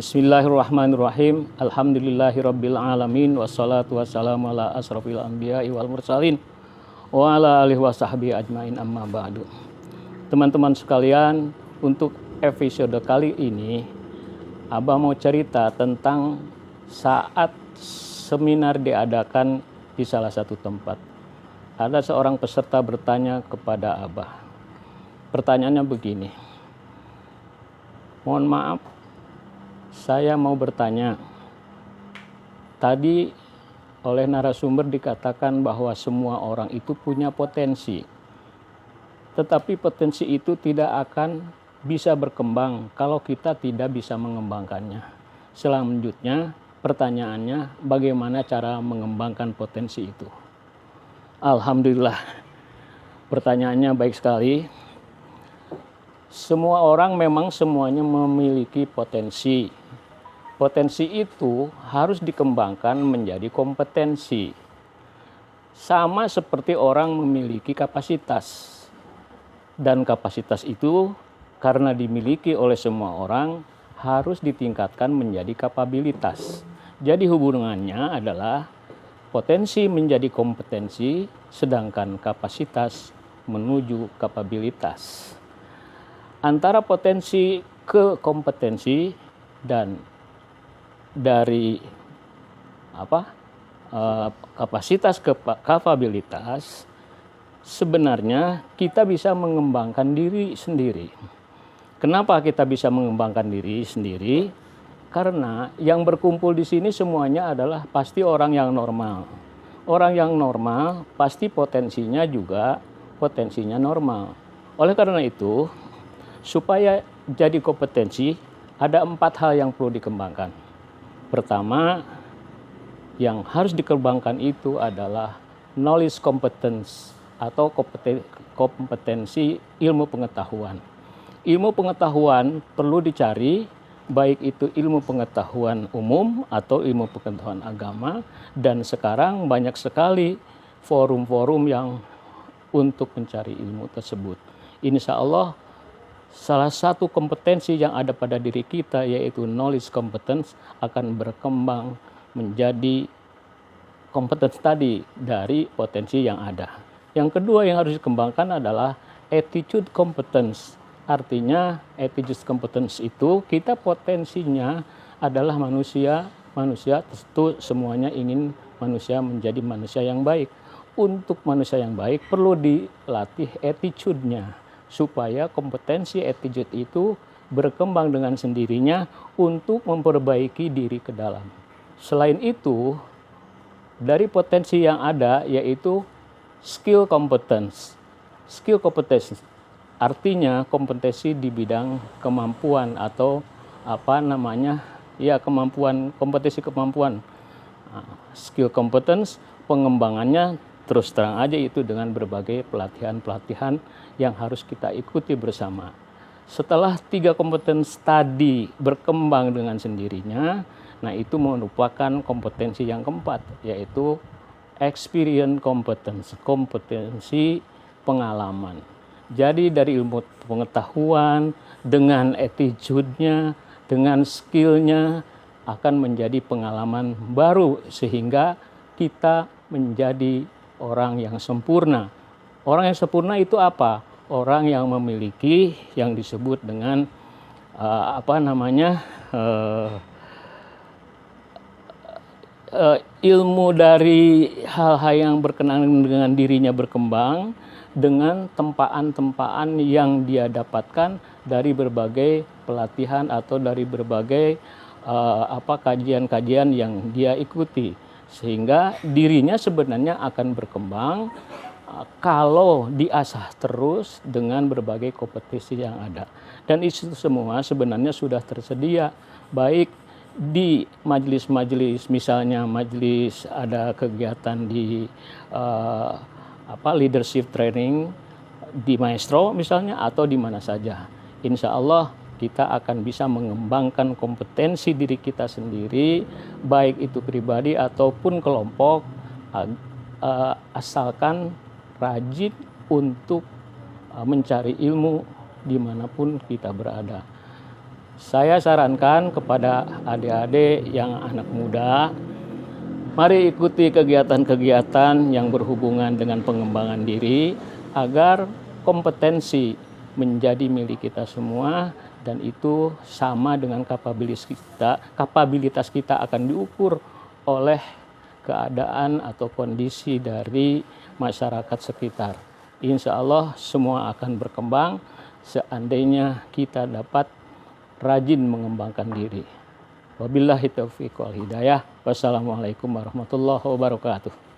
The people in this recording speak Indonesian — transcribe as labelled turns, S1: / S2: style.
S1: Bismillahirrahmanirrahim. Alhamdulillahirabbil alamin wassalatu wassalamu ala asrofil anbiya'i wal mursalin wa ala alihi wasahbihi ajmain amma ba'du. Teman-teman sekalian, untuk episode kali ini Abah mau cerita tentang saat seminar diadakan di salah satu tempat. Ada seorang peserta bertanya kepada Abah. Pertanyaannya begini. Mohon maaf, saya mau bertanya. Tadi oleh narasumber dikatakan bahwa semua orang itu punya potensi. Tetapi potensi itu tidak akan bisa berkembang kalau kita tidak bisa mengembangkannya. Selanjutnya, pertanyaannya bagaimana cara mengembangkan potensi itu? Alhamdulillah, pertanyaannya baik sekali. Semua orang memang semuanya memiliki potensi. Potensi itu harus dikembangkan menjadi kompetensi. Sama seperti orang memiliki kapasitas. Dan kapasitas itu karena dimiliki oleh semua orang harus ditingkatkan menjadi kapabilitas. Jadi hubungannya adalah potensi menjadi kompetensi sedangkan kapasitas menuju kapabilitas. Antara potensi ke kompetensi dan dari kapasitas ke kapabilitas, sebenarnya kita bisa mengembangkan diri sendiri. Kenapa kita bisa mengembangkan diri sendiri? Karena yang berkumpul di sini semuanya adalah pasti orang yang normal. Orang yang normal pasti potensinya juga potensinya normal. Oleh karena itu, supaya jadi kompetensi, ada 4 hal yang perlu dikembangkan. Pertama, yang harus dikembangkan itu adalah knowledge competence atau kompetensi ilmu pengetahuan. Ilmu pengetahuan perlu dicari, baik itu ilmu pengetahuan umum atau ilmu pengetahuan agama, dan sekarang banyak sekali forum-forum yang untuk mencari ilmu tersebut. Insya Allah, salah satu kompetensi yang ada pada diri kita yaitu knowledge competence akan berkembang menjadi kompetensi tadi dari potensi yang ada. Yang kedua yang harus dikembangkan adalah attitude competence. Artinya attitude competence itu kita potensinya adalah manusia tentu semuanya ingin manusia menjadi manusia yang baik. Untuk manusia yang baik perlu dilatih attitude-nya, supaya kompetensi attitude itu berkembang dengan sendirinya untuk memperbaiki diri ke dalam. Selain itu, dari potensi yang ada yaitu skill competence. Skill competence artinya kompetensi di bidang kemampuan atau kompetensi kemampuan. Skill competence pengembangannya terus terang aja itu dengan berbagai pelatihan-pelatihan yang harus kita ikuti bersama. Setelah 3 kompetensi tadi berkembang dengan sendirinya, nah itu merupakan kompetensi yang keempat, yaitu experience competence, kompetensi pengalaman. Jadi dari ilmu pengetahuan, dengan attitude-nya, dengan skill-nya akan menjadi pengalaman baru sehingga kita menjadi orang yang sempurna. Orang yang sempurna itu apa? Orang yang memiliki yang disebut dengan ilmu dari hal-hal yang berkenaan dengan dirinya berkembang dengan tempaan-tempaan yang dia dapatkan dari berbagai pelatihan atau dari berbagai kajian-kajian yang dia ikuti. Sehingga dirinya sebenarnya akan berkembang kalau diasah terus dengan berbagai kompetensi yang ada. Dan itu semua sebenarnya sudah tersedia, baik di majelis-majelis, misalnya majelis ada kegiatan di leadership training di Maestro misalnya, atau di mana saja. Insya Allah kita akan bisa mengembangkan kompetensi diri kita sendiri, baik itu pribadi ataupun kelompok, asalkan rajin untuk mencari ilmu dimanapun kita berada. Saya sarankan kepada adik-adik yang anak muda, mari ikuti kegiatan-kegiatan yang berhubungan dengan pengembangan diri agar kompetensi menjadi milik kita semua, dan itu sama dengan kapabilitas kita. Kapabilitas kita akan diukur oleh keadaan atau kondisi dari masyarakat sekitar. Insya Allah semua akan berkembang seandainya kita dapat rajin mengembangkan diri. Wabillahi taufiq wal hidayah. Wassalamualaikum warahmatullahi wabarakatuh.